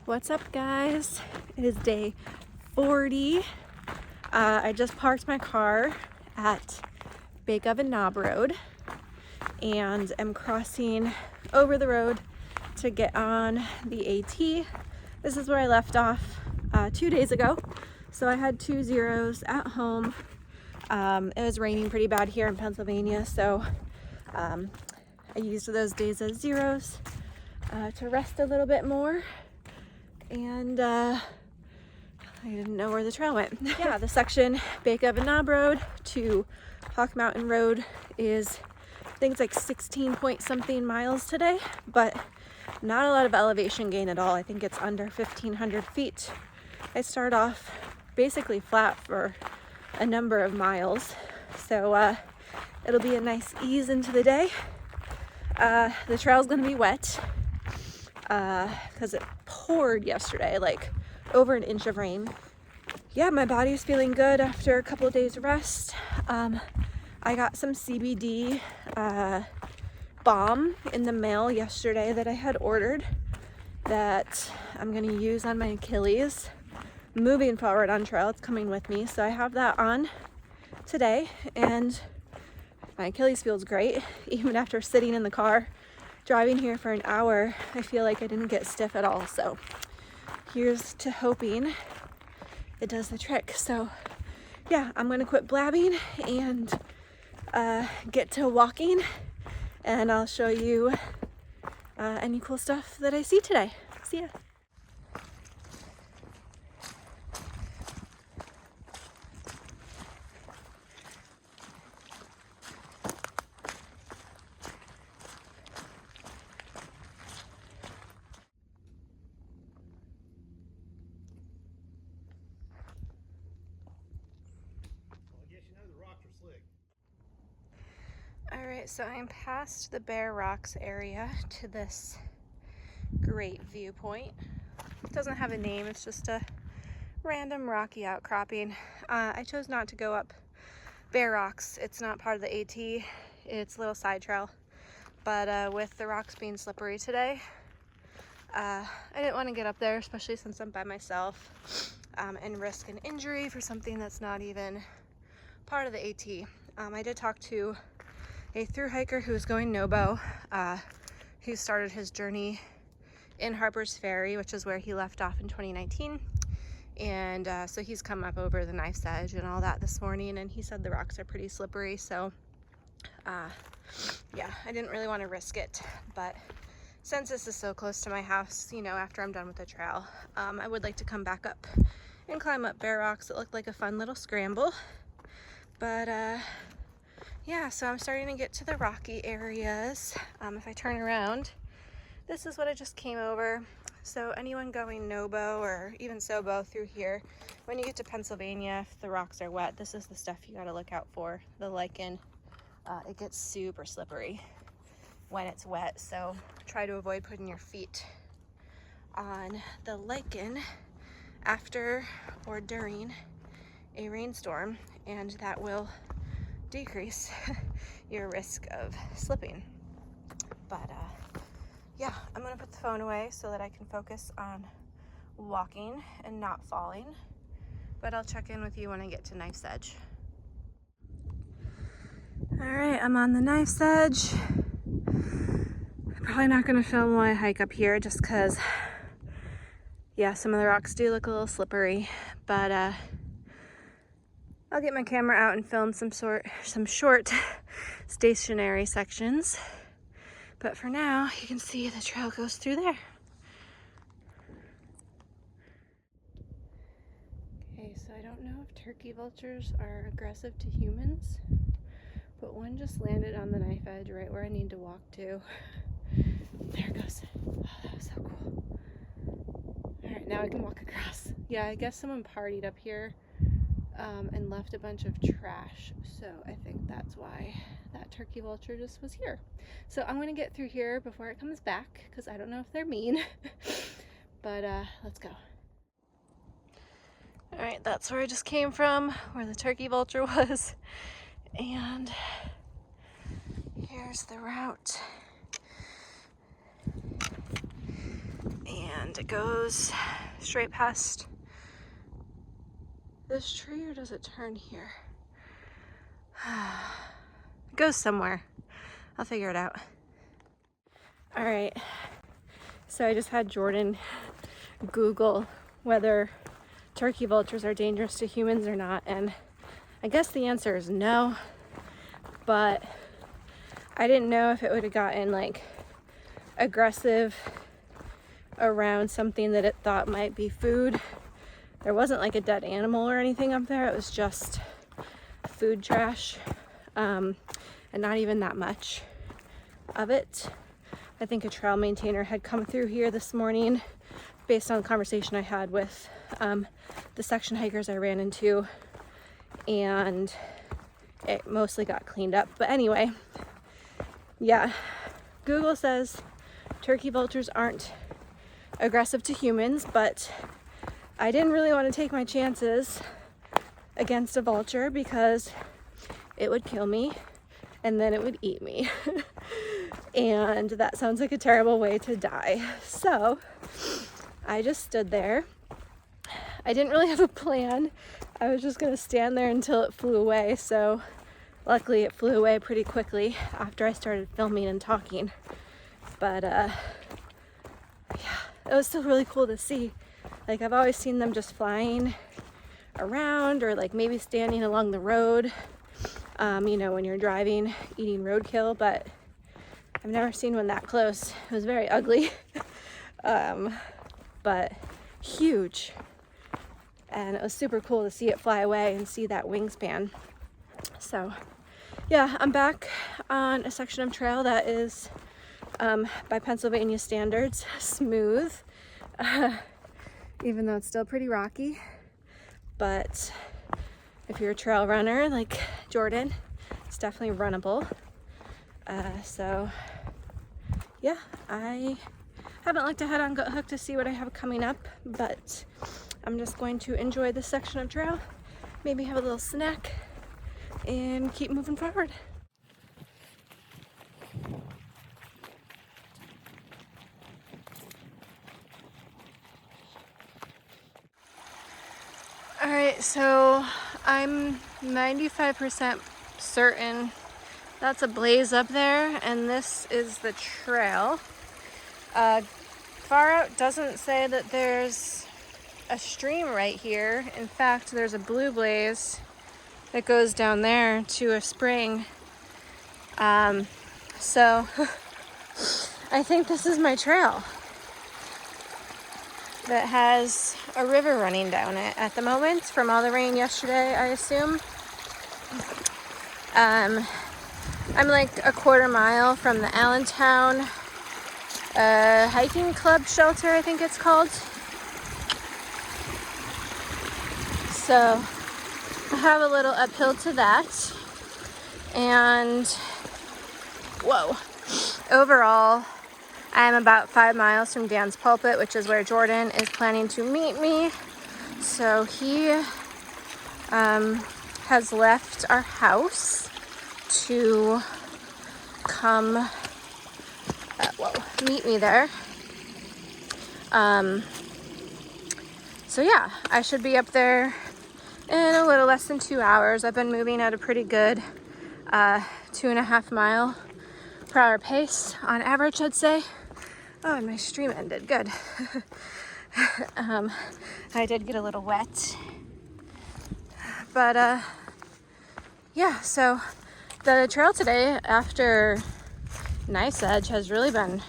What's up, guys? It is day 40. I just parked my car at Bake Oven Knob Road and am crossing over the road to get on the AT. This is where I left off 2 days ago. So I had 2 zeros at home. It was raining pretty bad here in Pennsylvania, so I used those days as zeros to rest a little bit more. And I didn't know where the trail went. Yeah, the section Bake Oven Knob Road to Hawk Mountain Road is, I think it's like 16 point something miles today, but not a lot of elevation gain at all. I think it's under 1,500 feet. I start off basically flat for a number of miles, so it'll be a nice ease into the day. The trail's gonna be wet because it poured yesterday, like over an inch of rain. Yeah, my body's feeling good after a couple of days rest. I got some CBD balm in the mail yesterday that I had ordered that I'm gonna use on my Achilles moving forward on trail. It's coming with me, so I have that on today, and my Achilles feels great. Even after sitting in the car driving here for an hour, I feel like I didn't get stiff at all. So here's to hoping it does the trick. So yeah, I'm gonna quit blabbing and get to walking, and I'll show you any cool stuff that I see today. See ya. Alright, so I'm past the Bare Rocks area to this great viewpoint. It doesn't have a name, it's just a random rocky outcropping. I chose not to go up Bare Rocks. It's not part of the AT, it's a little side trail. But with the rocks being slippery today, I didn't want to get up there, especially since I'm by myself, and risk an injury for something that's not even part of the AT. I did talk to a thru hiker who's going Nobo, who started his journey in Harper's Ferry, which is where he left off in 2019. And so he's come up over the knife's edge and all that this morning, and he said the rocks are pretty slippery. So yeah, I didn't really want to risk it, but since this is so close to my house, you know, after I'm done with the trail, I would like to come back up and climb up Bare Rocks. It looked like a fun little scramble, but yeah, so I'm starting to get to the rocky areas. If I turn around, this is what I just came over. So anyone going Nobo or even Sobo through here, when you get to Pennsylvania, if the rocks are wet, this is the stuff you gotta look out for, the lichen. It gets super slippery when it's wet, so try to avoid putting your feet on the lichen after or during a rainstorm, and that will decrease your risk of slipping. But yeah, I'm gonna put the phone away so that I can focus on walking and not falling, but I'll check in with you when I get to Knife's Edge. All right, I'm on the Knife's Edge. I'm probably not gonna film while I hike up here just because, yeah, some of the rocks do look a little slippery, but I'll get my camera out and film some short stationary sections. But for now, you can see the trail goes through there. Okay, so I don't know if turkey vultures are aggressive to humans, but one just landed on the knife edge right where I need to walk to. There it goes. Oh, that was so cool. All right, now I can walk across. Yeah, I guess someone partied up here and left a bunch of trash, so I think that's why that turkey vulture just was here. So I'm gonna get through here before it comes back, because I don't know if they're mean. But let's go. All right, that's where I just came from, where the turkey vulture was, and here's the route. And it goes straight past this tree, or does it turn here? It goes somewhere. I'll figure it out. All right, so I just had Jordan Google whether turkey vultures are dangerous to humans or not, and I guess the answer is no, but I didn't know if it would have gotten like aggressive around something that it thought might be food. There wasn't like a dead animal or anything up there. It was just food trash, and not even that much of it. I think a trail maintainer had come through here this morning based on the conversation I had with the section hikers I ran into, and it mostly got cleaned up. But anyway, yeah, Google says turkey vultures aren't aggressive to humans, but I didn't really want to take my chances against a vulture because it would kill me and then it would eat me. And that sounds like a terrible way to die. So I just stood there. I didn't really have a plan. I was just gonna stand there until it flew away. So luckily it flew away pretty quickly after I started filming and talking. But yeah, it was still really cool to see. Like, I've always seen them just flying around, or like maybe standing along the road, you know, when you're driving, eating roadkill, but I've never seen one that close. It was very ugly, but huge. And it was super cool to see it fly away and see that wingspan. So yeah, I'm back on a section of trail that is, by Pennsylvania standards, smooth, even though it's still pretty rocky. But if you're a trail runner like Jordan, it's definitely runnable. So yeah, I haven't looked ahead on GoHook to see what I have coming up, but I'm just going to enjoy this section of trail, maybe have a little snack, and keep moving forward. All right, so I'm 95% certain that's a blaze up there, and this is the trail. Far out doesn't say that there's a stream right here. In fact, there's a blue blaze that goes down there to a spring. So I think this is my trail that has a river running down it at the moment from all the rain yesterday, I assume. I'm like a quarter mile from the Allentown hiking club shelter, I think it's called. So I have a little uphill to that. And whoa, overall, I'm about 5 miles from Dan's Pulpit, which is where Jordan is planning to meet me. So he has left our house to come meet me there. So yeah, I should be up there in a little less than 2 hours. I've been moving at a pretty good 2.5 mile per hour pace on average, I'd say. Oh, and my stream ended. Good. I did get a little wet. But yeah, so the trail today after Nice Edge has really been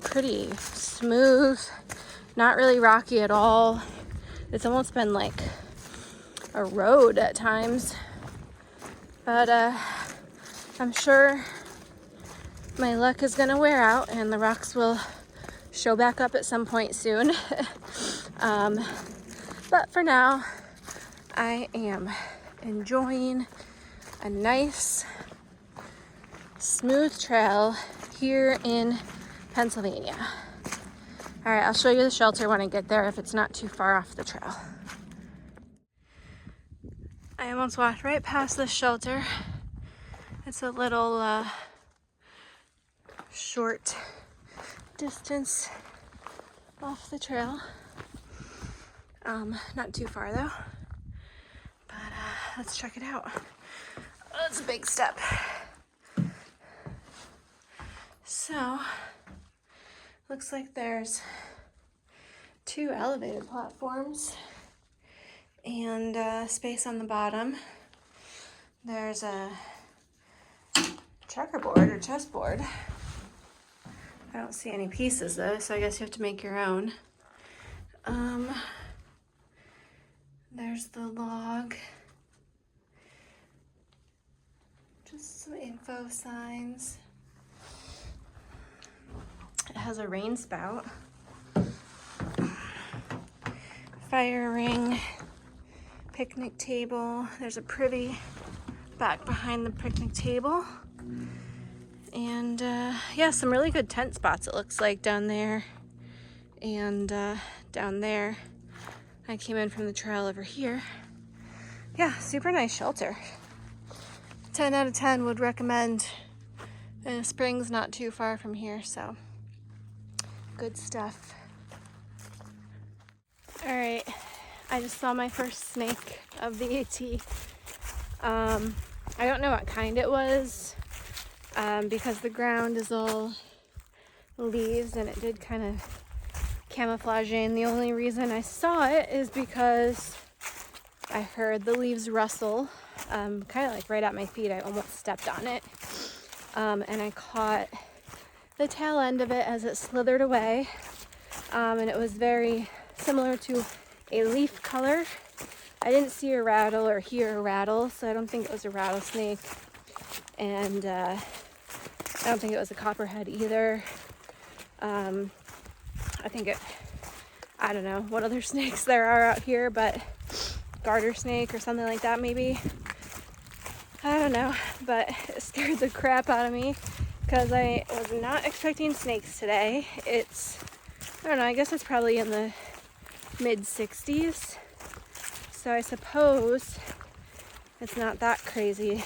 pretty smooth, not really rocky at all. It's almost been like a road at times. But I'm sure my luck is gonna wear out and the rocks will show back up at some point soon. But for now, I am enjoying a nice, smooth trail here in Pennsylvania. All right, I'll show you the shelter when I get there if it's not too far off the trail. I almost walked right past this shelter. It's a little short distance off the trail. Not too far though, but let's check it out. Oh, it's a big step. So, looks like there's 2 elevated platforms and space on the bottom. There's a checkerboard or chessboard. I don't see any pieces though, so I guess you have to make your own. There's the log. Just some info signs. It has a rain spout. Fire ring. Picnic table. There's a privy back behind the picnic table. And yeah, some really good tent spots it looks like down there. And down there. I came in from the trail over here. Yeah, super nice shelter. 10 out of 10 would recommend. And spring's not too far from here, so good stuff. All right, I just saw my first snake of the AT. I don't know what kind it was because the ground is all leaves and it did kind of camouflage in. The only reason I saw it is because I heard the leaves rustle, kind of like right at my feet. I almost stepped on it. And I caught the tail end of it as it slithered away. And it was very similar to a leaf color. I didn't see a rattle or hear a rattle, so I don't think it was a rattlesnake. And I don't think it was a copperhead either. I don't know what other snakes there are out here, but garter snake or something like that maybe. I don't know, but it scared the crap out of me because I was not expecting snakes today. I don't know, I guess it's probably in the mid-60s. So I suppose it's not that crazy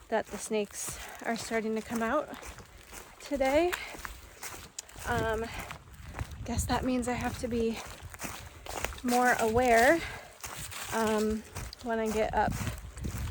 that the snakes are starting to come out today. Guess that means I have to be more aware when I get up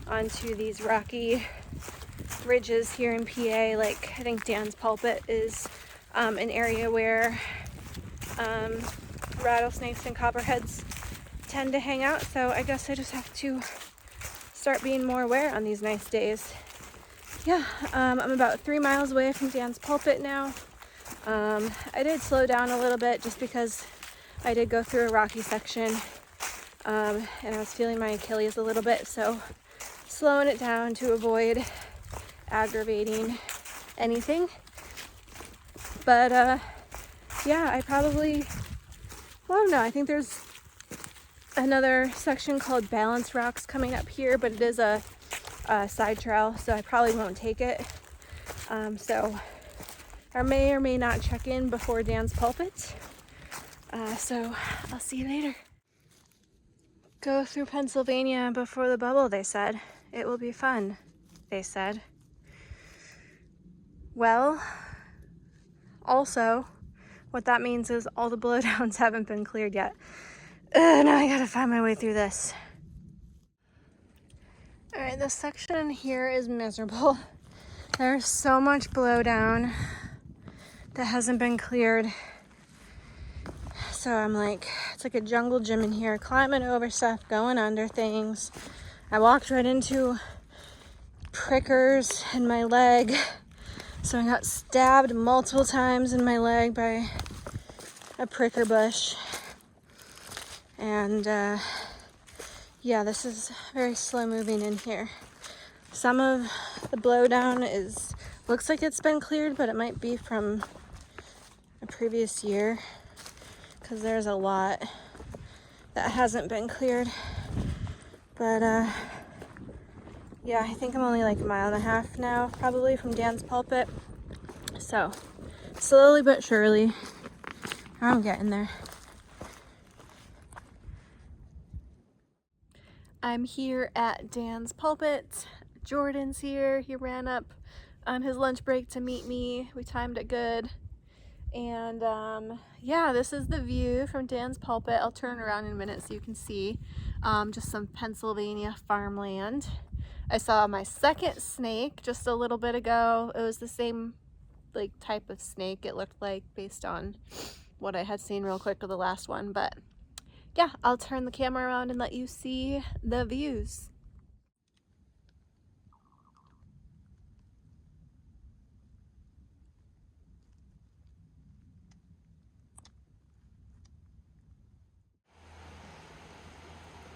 onto these rocky ridges here in PA. Like I think Dan's Pulpit is an area where rattlesnakes and copperheads tend to hang out, so I guess I just have to start being more aware on these nice days. Yeah, I'm about 3 miles away from Dan's Pulpit now. I did slow down a little bit just because I did go through a rocky section and I was feeling my Achilles a little bit, so slowing it down to avoid aggravating anything. But yeah, I don't know, I think there's another section called Balance Rocks coming up here, but it is a side trail, so I probably won't take it. So I may or may not check in before Dan's Pulpit. So I'll see you later. Go through Pennsylvania before the bubble, they said. It will be fun, they said. Well, also, what that means is all the blowdowns haven't been cleared yet. Now I gotta find my way through this. All right, this section here is miserable. There's so much blowdown that hasn't been cleared. So I'm like, it's like a jungle gym in here, climbing over stuff, going under things. I walked right into prickers in my leg. So I got stabbed multiple times in my leg by a pricker bush. And yeah, this is very slow moving in here. Some of the blowdown looks like it's been cleared, but it might be from a previous year because there's a lot that hasn't been cleared. But yeah, I think I'm only like 1.5 miles now, probably from Dan's Pulpit. So slowly but surely, I'm getting there. I'm here at Dan's Pulpit. Jordan's here. He ran up on his lunch break to meet me. We timed it good. And yeah, this is the view from Dan's pulpit. I'll turn around in a minute so you can see just some Pennsylvania farmland. I saw my second snake just a little bit ago. It was the same like type of snake it looked like based on what I had seen real quick of the last one. But yeah, I'll turn the camera around and let you see the views.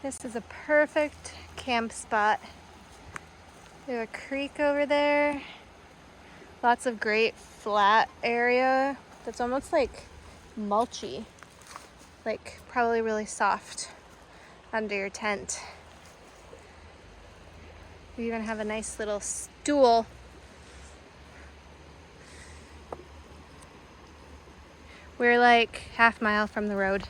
This is a perfect camp spot. There's a creek over there. Lots of great flat area that's almost like mulchy. Like probably really soft under your tent. We even have a nice little stool. We're like half-mile from the road.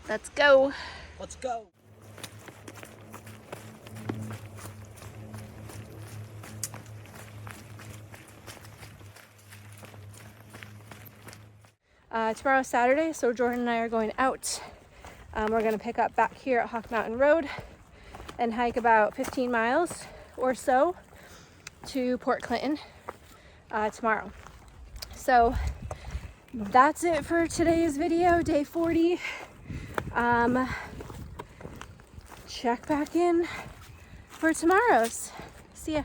Let's go. Let's go. Tomorrow's Saturday, so Jordan and I are going out. We're gonna pick up back here at Hawk Mountain Road and hike about 15 miles or so to Port Clinton tomorrow. So that's it for today's video, day 40. Check back in for tomorrow's. See ya.